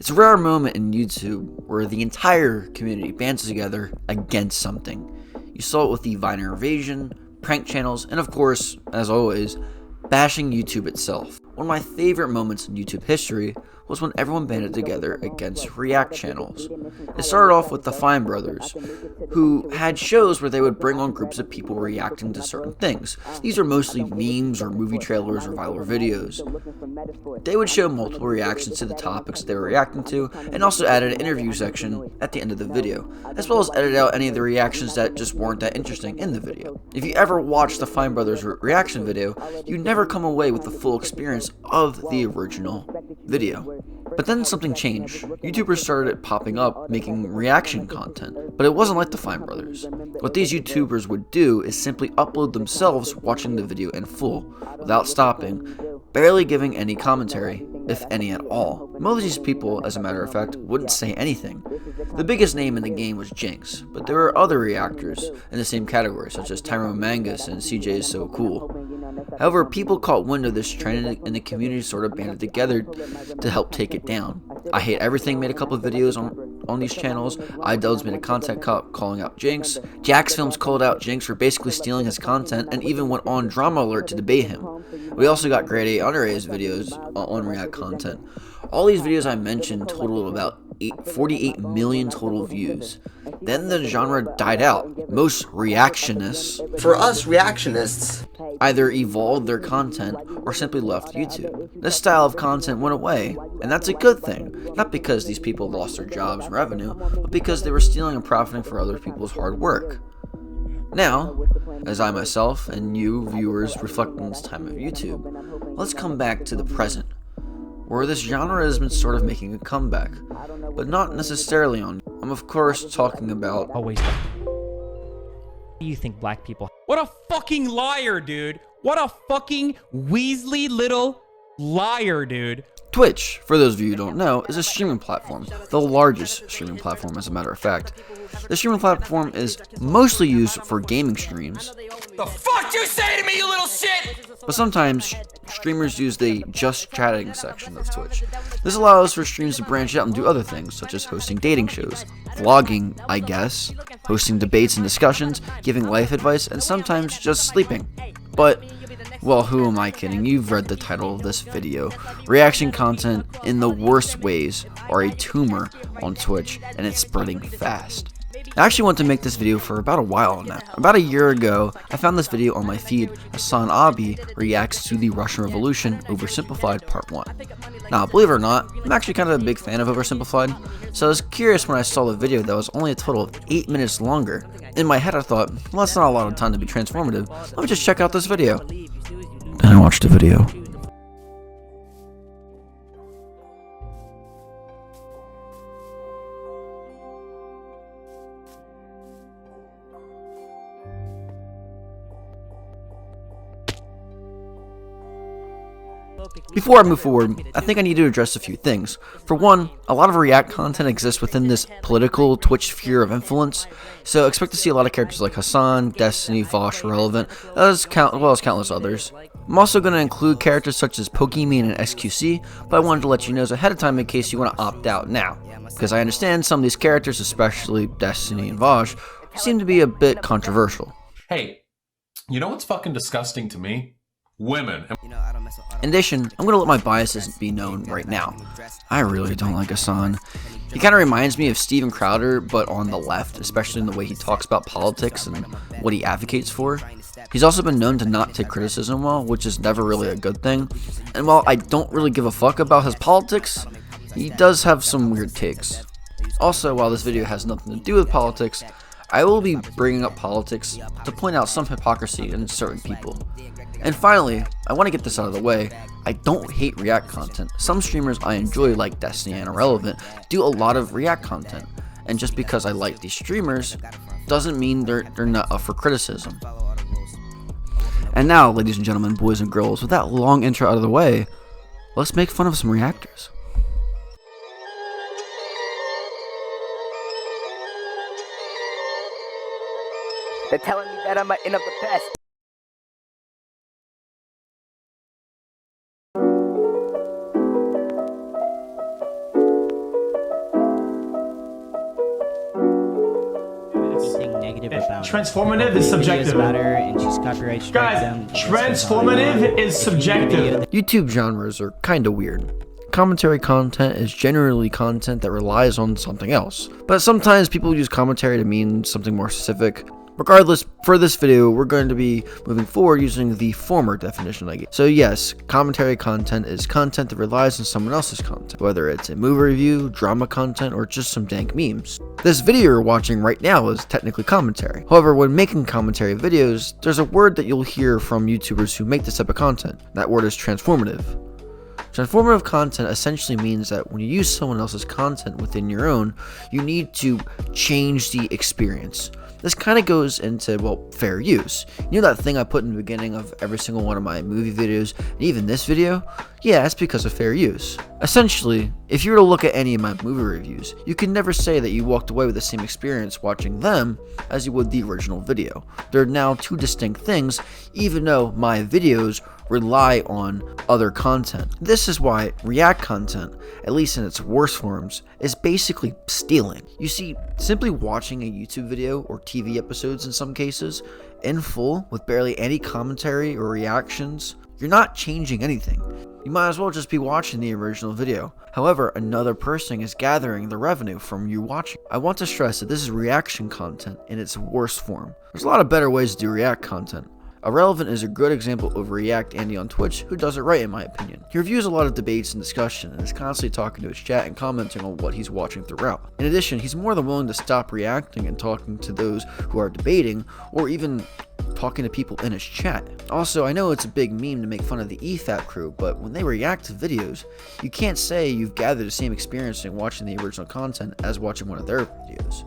It's a rare moment in YouTube where the entire community bands together against something. You saw it with the Viner invasion, prank channels, and of course, as always, bashing YouTube itself. One of my favorite moments in YouTube history was when everyone banded together against React channels. It started off with the Fine Brothers, who had shows where they would bring on groups of people reacting to certain things. These are mostly memes or movie trailers or viral videos. They would show multiple reactions to the topics they were reacting to, and also added an interview section at the end of the video, as well as edit out any of the reactions that just weren't that interesting in the video. If you ever watch the Fine Brothers reaction video, you never come away with the full experience of the original video. But then something changed. YouTubers started popping up making reaction content, but it wasn't like the Fine Brothers. What these YouTubers would do is simply upload themselves watching the video in full, without stopping, barely giving any commentary, if any at all. Most of these people, as a matter of fact, wouldn't say anything. The biggest name in the game was Jinx, but there were other reactors in the same category, such as Tyrone Mangus and CJ is So Cool. However, people caught wind of this trend and the community sort of banded together to help take it down. I Hate Everything made a couple of videos on these channels. iDubbbz made a content calling out Jinx. Jax Films called out Jinx for basically stealing his content and even went on Drama Alert to debate him. We also got Grade A Under A's videos on React content. All these videos I mentioned totaled about 48 million total views. Then the genre died out. Most reactionists, For us reactionists, either evolved their content or simply left YouTube. This style of content went away, and that's a good thing. Not because these people lost their jobs and revenue, but because they were stealing and profiting for other people's hard work. Now, as I myself and you viewers reflect on this time of YouTube, let's come back to the present, where this genre has been sort of making a comeback, but not necessarily on. I'm of course talking about Always. Do you think black people? What a fucking liar, dude! What a fucking Weasley little liar, dude! Twitch. For those of you who don't know, is a streaming platform, the largest streaming platform as a matter of fact. The streaming platform is mostly used for gaming streams. The fuck you say to me, you little shit? But sometimes streamers use the just chatting section of Twitch. This allows for streams to branch out and do other things, such as hosting dating shows, vlogging, I guess, hosting debates and discussions, giving life advice, and sometimes just sleeping. But, well, who am I kidding? You've read the title of this video. Reaction content in the worst ways are a tumor on Twitch, and it's spreading fast. I actually want to make this video for about a while now. About a year ago, I found this video on my feed. Hasan reacts to the Russian Revolution Oversimplified Part 1. Now, believe it or not, I'm actually kind of a big fan of Oversimplified, so I was curious when I saw the video that was only a total of 8 minutes longer. In my head I thought, well, that's not a lot of time to be transformative, let me just check out this video. Then I watched the video. Before I move forward, I think I need to address a few things. For one, a lot of React content exists within this political Twitch sphere of influence, so expect to see a lot of characters like Hasan, Destiny, Vosh, Relevant, as well as countless others. I'm also going to include characters such as Pokemon and XQC, but I wanted to let you know ahead of time in case you want to opt out now, because I understand some of these characters, especially Destiny and Vosh, seem to be a bit controversial. Hey, you know what's fucking disgusting to me? Women. In addition, I'm going to let my biases be known right now. I really don't like Hasan. He kind of reminds me of Steven Crowder, but on the left, especially in the way he talks about politics and what he advocates for. He's also been known to not take criticism well, which is never really a good thing. And while I don't really give a fuck about his politics, he does have some weird takes. Also, while this video has nothing to do with politics, I will be bringing up politics to point out some hypocrisy in certain people. And finally, I want to get this out of the way, I don't hate React content. Some streamers I enjoy, like Destiny and Irrelevant, do a lot of React content. And just because I like these streamers, doesn't mean they're not up for criticism. And now, ladies and gentlemen, boys and girls, with that long intro out of the way, let's make fun of some reactors. They're telling me that I might end up the best. Transformative is subjective. Guys, transformative is subjective. YouTube genres are kinda weird. Commentary content is generally content that relies on something else, but sometimes people use commentary to mean something more specific. Regardless, for this video, we're going to be moving forward using the former definition I gave. So yes, commentary content is content that relies on someone else's content, whether it's a movie review, drama content, or just some dank memes. This video you're watching right now is technically commentary. However, when making commentary videos, there's a word that you'll hear from YouTubers who make this type of content. That word is transformative. Transformative content essentially means that when you use someone else's content within your own, you need to change the experience. This kind of goes into, well, fair use. You know that thing I put in the beginning of every single one of my movie videos, and even this video? Yeah, that's because of fair use. Essentially, if you were to look at any of my movie reviews, you can never say that you walked away with the same experience watching them as you would the original video. They're now two distinct things, even though my videos rely on other content. This is why React content, at least in its worst forms, is basically stealing. You see, simply watching a YouTube video or TV episodes in some cases, in full, with barely any commentary or reactions, you're not changing anything. You might as well just be watching the original video. However, another person is gathering the revenue from you watching. I want to stress that this is reaction content in its worst form. There's a lot of better ways to do React content. Irrelevant is a good example of React Andy on Twitch, who does it right in my opinion. He reviews a lot of debates and discussion, and is constantly talking to his chat and commenting on what he's watching throughout. In addition, he's more than willing to stop reacting and talking to those who are debating, or even talking to people in his chat. Also, I know it's a big meme to make fun of the EFAP crew, but when they react to videos, you can't say you've gathered the same experience in watching the original content as watching one of their videos.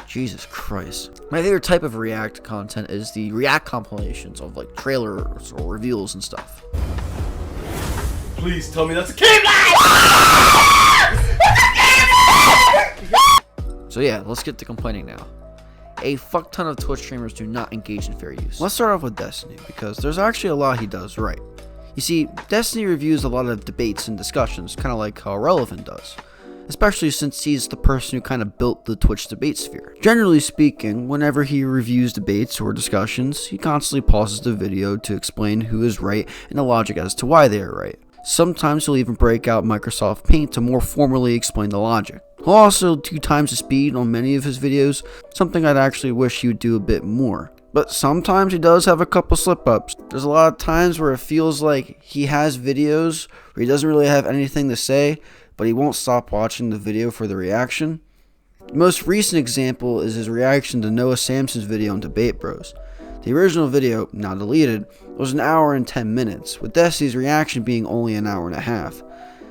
Jesus Christ. My favorite type of React content is the React compilations of like trailers or reveals and stuff. Please tell me that's a cave. So yeah, let's get to complaining now. A fuck ton of Twitch streamers do not engage in fair use. Let's start off with Destiny, because there's actually a lot he does right. You see, Destiny reviews a lot of debates and discussions, kind of like how Irrelevant does. Especially since he's the person who kind of built the Twitch debate sphere. Generally speaking, whenever he reviews debates or discussions, he constantly pauses the video to explain who is right and the logic as to why they are right. Sometimes he'll even break out Microsoft Paint to more formally explain the logic. He'll also do times the speed on many of his videos, something I'd actually wish he would do a bit more. But sometimes he does have a couple slip-ups. There's a lot of times where it feels like he has videos where he doesn't really have anything to say, but he won't stop watching the video for the reaction. The most recent example is his reaction to Noah Samson's video on Debate Bros. The original video, now deleted, was an hour and 10 minutes, with Destiny's reaction being only an hour and a half.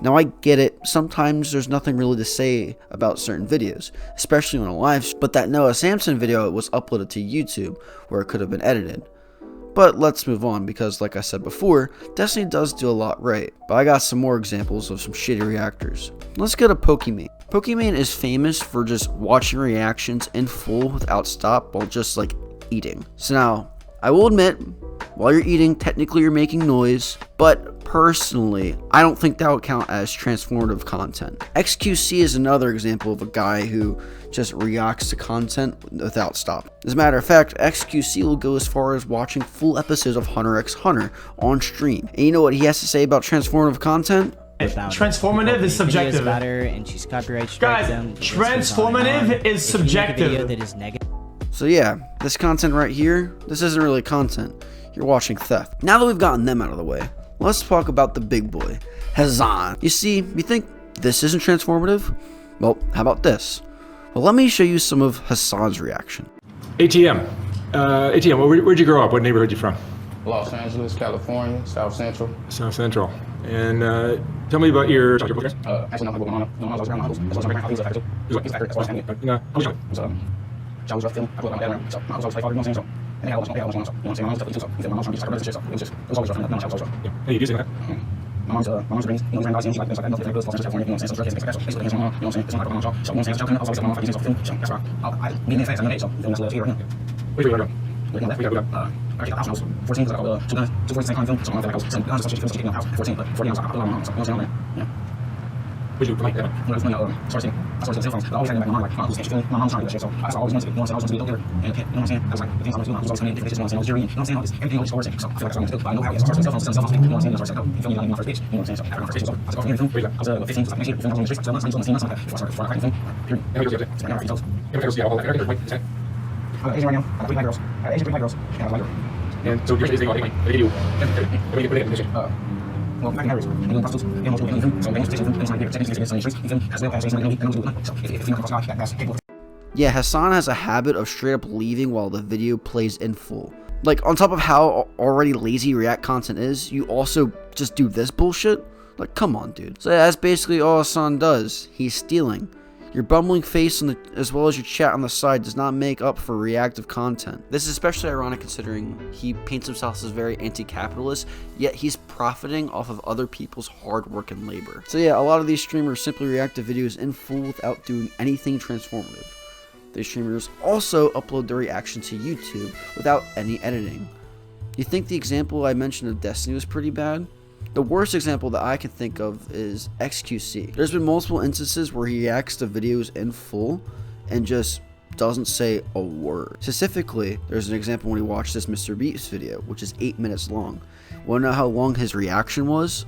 Now I get it, sometimes there's nothing really to say about certain videos, especially on a live stream, but that Noah Samson video was uploaded to YouTube, where it could have been edited. But let's move on, because like I said before, Destiny does do a lot right, but I got some more examples of some shitty reactors. Let's go to Pokimane. Pokimane is famous for just watching reactions in full without stop while just like eating. So now, I will admit, while you're eating, technically you're making noise, but personally, I don't think that would count as transformative content. XQC is another example of a guy who just reacts to content without stop. As a matter of fact, XQC will go as far as watching full episodes of Hunter x Hunter on stream. And you know what he has to say about transformative content? Transformative is subjective. Guys, transformative is subjective. So yeah, this content right here, this isn't really content. You're watching theft. Now that we've gotten them out of the way, let's talk about the big boy, Hasan. You see, you think this isn't transformative? Well, how about this? Well, let me show you some of Hasan's reaction. ATM. ATM, where'd you grow up? What neighborhood you from? Los Angeles, California, South Central. South Central. And tell me about your... Actually, no, I was around my house. I was feeling, I put my dad around, so I was always like, you know what I'm saying? So, and they had all this, you know what I'm saying? My mom's stuff, so, my mom's trying to just so, it was always rough, and I was always rough. Hey, you do say that? My mom's brings, you know, grand she's like, I know if California, you know what I'm saying? So, drug takes basically against my mom, you know what I'm saying? It's not like my mom's so, you know what I'm saying? So, I was always like, my mom fighting, so, that's why I meet in fast, I'm an age, so, you know, that's a little here right now. Where do you go? We got actually, the house when I was 14, because I got 2 guns, 2 46 same kind of film, so I was like, I was 10 guns, so she was taking the house, 14, but 40 I was like, I put on my mom, so, you know what I'm saying? Yeah. Would you like that? When I was playing, started seeing cell phones, I always had in the back of my mind, like, who's feeling? My mom's trying to do that shit, so I always wanted to be, I always wanted to be a dope dealer, and, you know what I'm saying? I was like, the things I was doing, I was always coming in, different dishes, you know what I'm saying? I was jury, you know what I'm saying? All this, everything always coercing, so I feel like that's what I'm gonna do, but I know how to start selling cell phones, selling cell phones, you know what I'm saying? That's where I started, you feel me? Like, my first bitch, you know what I'm saying? So after my first bitch, so I was like, oh, film, I was 15, so like next year, film, I was on the streets, like 12 months, I was on the scene, months, before I started film, period. How many girls do you have? So right now I got 3 How many girls do you have? All that together? Wait, is that? I got Asian right now, I got 3 black girls, I got Asian 3 black girls, and I got a white girl. And so your shit is like, they give you, what do you get in this shit? Well, back in areas, and doing prostitutes, and most people, so they just take like second seconds on the streets, you feel me? As well as Jason, and so if you come across a guy, that's capable. Yeah, Hasan has a habit of straight up leaving while the video plays in full. Like, on top of how already lazy React content is, you also just do this bullshit? Like, come on, dude. So yeah, that's basically all Hasan does. He's stealing. Your bumbling face as well as your chat on the side does not make up for reactive content. This is especially ironic considering he paints himself as very anti-capitalist, yet he's profiting off of other people's hard work and labor. So yeah, a lot of these streamers simply react to videos in full without doing anything transformative. These streamers also upload their reaction to YouTube without any editing. You think the example I mentioned of Destiny was pretty bad? The worst example that I can think of is XQC. There's been multiple instances where he reacts to videos in full and just doesn't say a word. Specifically, there's an example when he watched this Mr. Beast video, which is 8 minutes long. Wanna know how long his reaction was?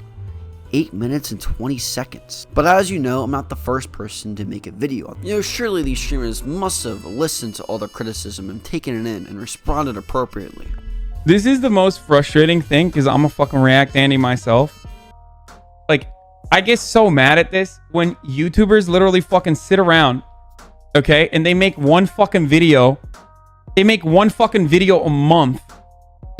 8 minutes and 20 seconds. But as you know, I'm not the first person to make a video on. You know, surely these streamers must have listened to all the criticism and taken it in and responded appropriately. This is the most frustrating thing because I'm a fucking React Andy myself. Like, I get so mad at this when YouTubers literally fucking sit around, okay, and they make one fucking video. They make one fucking video a month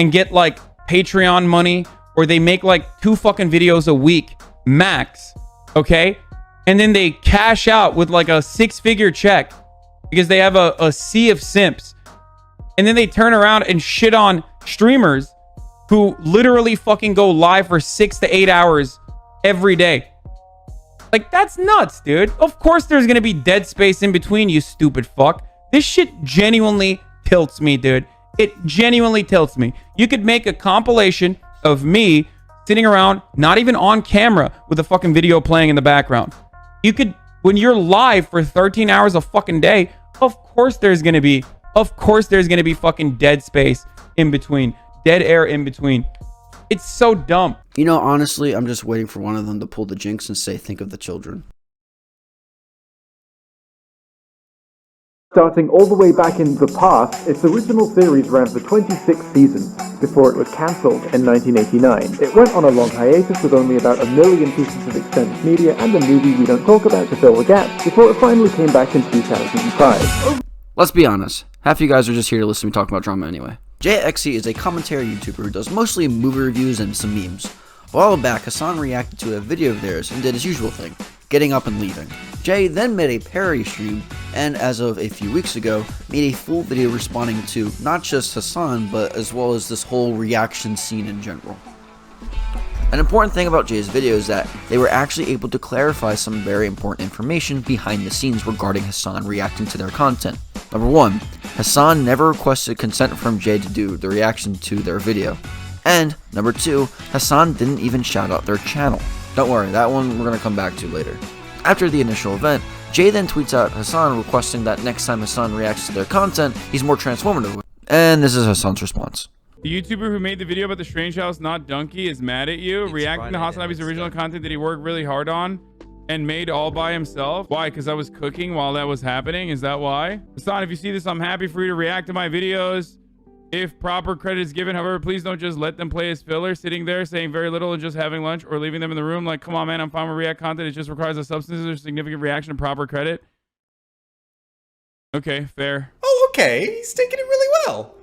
and get like Patreon money, or they make like 2 fucking videos a week max, okay? And then they cash out with like a 6-figure check because they have a sea of simps. And then they turn around and shit on streamers who literally fucking go live for 6 to 8 hours every day. Like, that's nuts, dude. Of course there's gonna be dead space in between, you stupid fuck. This shit genuinely tilts me, dude. It genuinely tilts me. You could make a compilation of me sitting around, not even on camera, with a fucking video playing in the background. You could, when you're live for 13 hours a fucking day, of course there's gonna be fucking dead space in between, dead air in between. It's so dumb. You know, honestly, I'm just waiting for one of them to pull the jinx and say, think of the children. Starting all the way back in the past, its original series ran for 26 seasons before it was cancelled in 1989. It went on a long hiatus with only about 1 million pieces of extended media and a movie we don't talk about to fill the gaps before it finally came back in 2005. Let's be honest, half you guys are just here to listen to me talk about drama anyway. JXE is a commentary YouTuber who does mostly movie reviews and some memes. A while back, Hasan reacted to a video of theirs and did his usual thing, getting up and leaving. Jay then made a parody stream, and as of a few weeks ago, made a full video responding to not just Hasan, but as well as this whole reaction scene in general. An important thing about Jay's video is that they were actually able to clarify some very important information behind the scenes regarding Hasan reacting to their content. Number 1, Hasan never requested consent from Jay to do the reaction to their video. And number 2, Hasan didn't even shout out their channel. Don't worry, that one we're going to come back to later. After the initial event, Jay then tweets out Hasan requesting that next time Hasan reacts to their content, he's more transformative. And this is Hasan's response. The YouTuber who made the video about the Strange House Not Donkey is mad at you, reacting to Hasan Abi's original content that he worked really hard on and made all by himself. Why? Because I was cooking while that was happening? Is that why? Hasan, if you see this, I'm happy for you to react to my videos if proper credit is given. However, please don't just let them play as filler, sitting there saying very little and just having lunch, or leaving them in the room. Like, come on, man, I'm fine with React content. It just requires a substance or significant reaction and proper credit. Okay, fair. Oh, okay. He's taking it really well.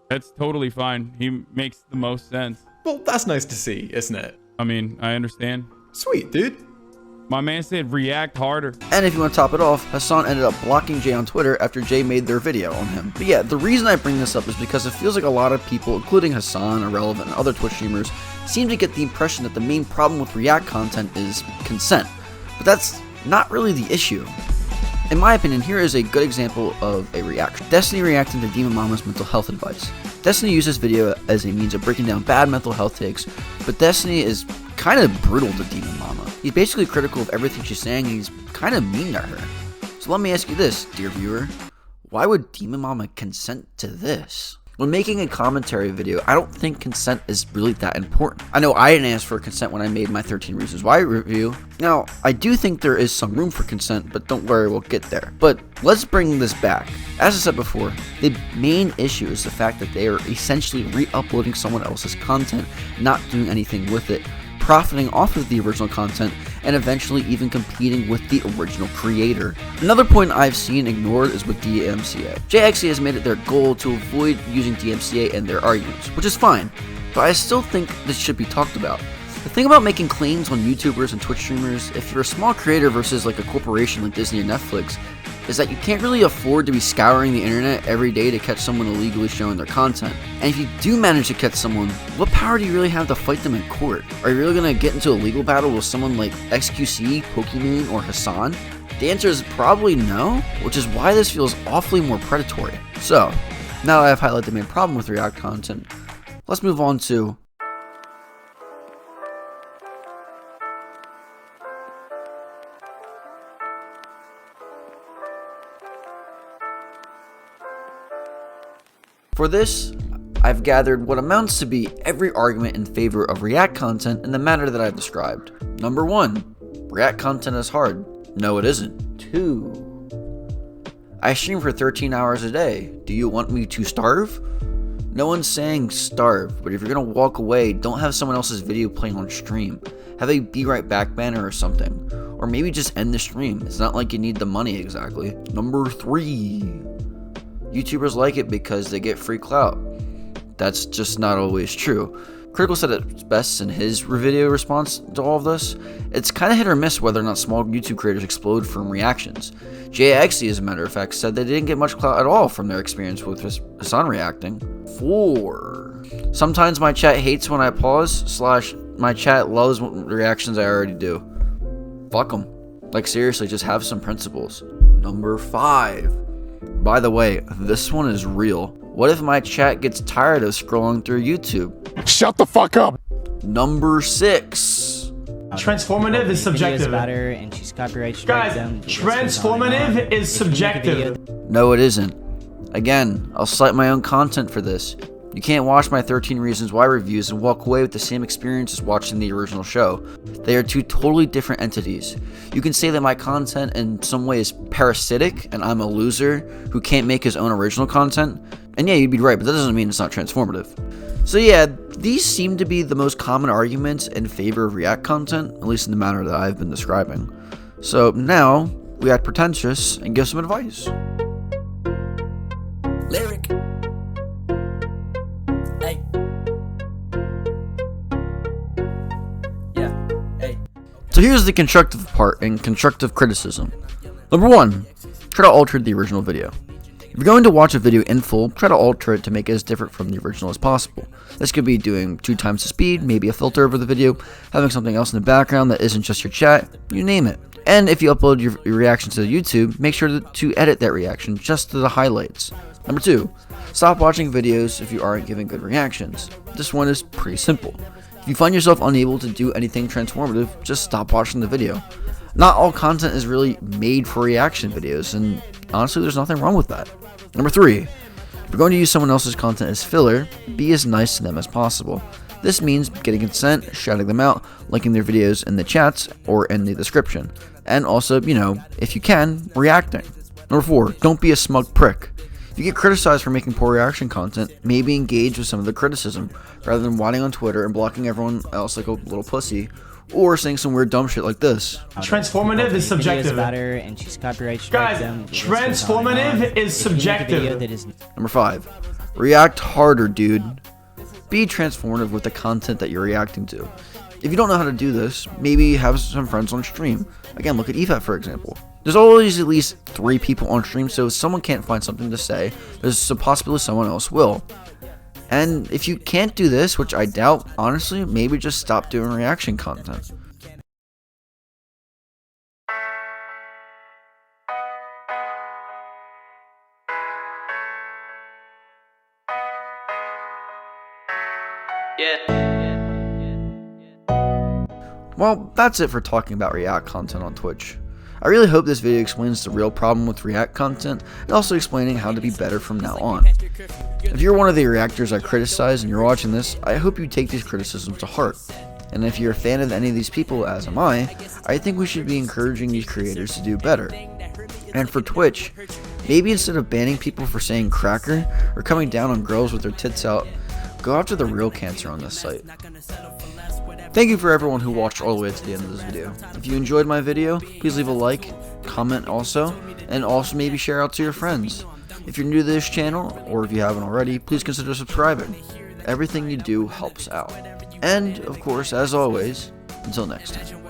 That's totally fine. He makes the most sense. Well, that's nice to see, isn't it? I mean, I understand. Sweet, dude. My man said react harder. And if you want to top it off, Hasan ended up blocking Jay on Twitter after Jay made their video on him. But yeah, the reason I bring this up is because it feels like a lot of people, including Hasan, Irrelevant, and other Twitch streamers, seem to get the impression that the main problem with React content is consent. But that's not really the issue. In my opinion, here is a good example of a reaction. Destiny reacting to Demon Mama's mental health advice. Destiny used this video as a means of breaking down bad mental health takes, but Destiny is kind of brutal to Demon Mama. He's basically critical of everything she's saying, and he's kind of mean to her. So let me ask you this, dear viewer. Why would Demon Mama consent to this? When making a commentary video, I don't think consent is really that important. I know I didn't ask for consent when I made my 13 Reasons Why review. Now, I do think there is some room for consent, but don't worry, we'll get there. But let's bring this back. As I said before, the main issue is the fact that they are essentially re-uploading someone else's content, not doing anything with it, profiting off of the original content, and eventually even competing with the original creator. Another point I've seen ignored is with DMCA. JXC has made it their goal to avoid using DMCA in their arguments, which is fine, but I still think this should be talked about. The thing about making claims on YouTubers and Twitch streamers, if you're a small creator versus like a corporation like Disney or Netflix, is that you can't really afford to be scouring the internet every day to catch someone illegally showing their content. And if you do manage to catch someone, what power do you really have to fight them in court? Are you really going to get into a legal battle with someone like XQC, Pokimane, or Hasan? The answer is probably no, which is why this feels awfully more predatory. So, now that I've highlighted the main problem with React content, let's move on to For this, I've gathered what amounts to be every argument in favor of React content in the manner that I've described. Number 1, React content is hard. No, it isn't. 2, I stream for 13 hours a day. Do you want me to starve? No one's saying starve, but if you're gonna walk away, don't have someone else's video playing on stream. Have a be right back banner or something. Or maybe just end the stream. It's not like you need the money exactly. Number 3, YouTubers like it because they get free clout. That's just not always true. Critical said it best in his video response to all of this. It's kind of hit or miss whether or not small YouTube creators explode from reactions. JXC, as a matter of fact, said they didn't get much clout at all from their experience with Hasan reacting. 4, sometimes my chat hates when I pause, / my chat loves reactions I already do. Fuck them. Like seriously, just have some principles. Number 5. By the way, this one is real. What if my chat gets tired of scrolling through YouTube? Shut the fuck up! Number 6. Transformative is subjective. Guys, transformative is subjective. No, it isn't. Again, I'll cite my own content for this. You can't watch my 13 Reasons Why reviews and walk away with the same experience as watching the original show. They are two totally different entities. You can say that my content in some way is parasitic and I'm a loser who can't make his own original content. And yeah, you'd be right, but that doesn't mean it's not transformative. So yeah, these seem to be the most common arguments in favor of React content, at least in the manner that I've been describing. So now, we act pretentious and give some advice. Lyric. Hey. Yeah. Hey. So here's the constructive part and constructive criticism. Number 1, try to alter the original video. If you're going to watch a video in full, try to alter it to make it as different from the original as possible. This could be doing 2 times the speed, maybe a filter over the video, having something else in the background that isn't just your chat, you name it. And if you upload your reaction to YouTube, make sure to edit that reaction just to the highlights. Number 2, stop watching videos if you aren't giving good reactions. This one is pretty simple. If you find yourself unable to do anything transformative, just stop watching the video. Not all content is really made for reaction videos, and honestly, there's nothing wrong with that. Number 3, if you're going to use someone else's content as filler, be as nice to them as possible. This means getting consent, shouting them out, liking their videos in the chats or in the description, and also, if you can, reacting. Number 4, don't be a smug prick. If you get criticized for making poor reaction content, maybe engage with some of the criticism, rather than whining on Twitter and blocking everyone else like a little pussy, or saying some weird dumb shit like this. Transformative is subjective. Guys, transformative is subjective. Number 5, react harder, dude. Be transformative with the content that you're reacting to. If you don't know how to do this, maybe have some friends on stream. Again, look at EFAT for example. There's always at least 3 people on stream, so if someone can't find something to say, there's a possibility someone else will. And if you can't do this, which I doubt, honestly, maybe just stop doing reaction content. Well, that's it for talking about React content on Twitch. I really hope this video explains the real problem with React content and also explaining how to be better from now on. If you're one of the reactors I criticize and you're watching this, I hope you take these criticisms to heart. And if you're a fan of any of these people, as am I think we should be encouraging these creators to do better. And for Twitch, maybe instead of banning people for saying cracker or coming down on girls with their tits out, go after the real cancer on this site. Thank you for everyone who watched all the way to the end of this video. If you enjoyed my video, please leave a like, comment also, and also maybe share out to your friends. If you're new to this channel, or if you haven't already, please consider subscribing. Everything you do helps out. And, of course, as always, until next time.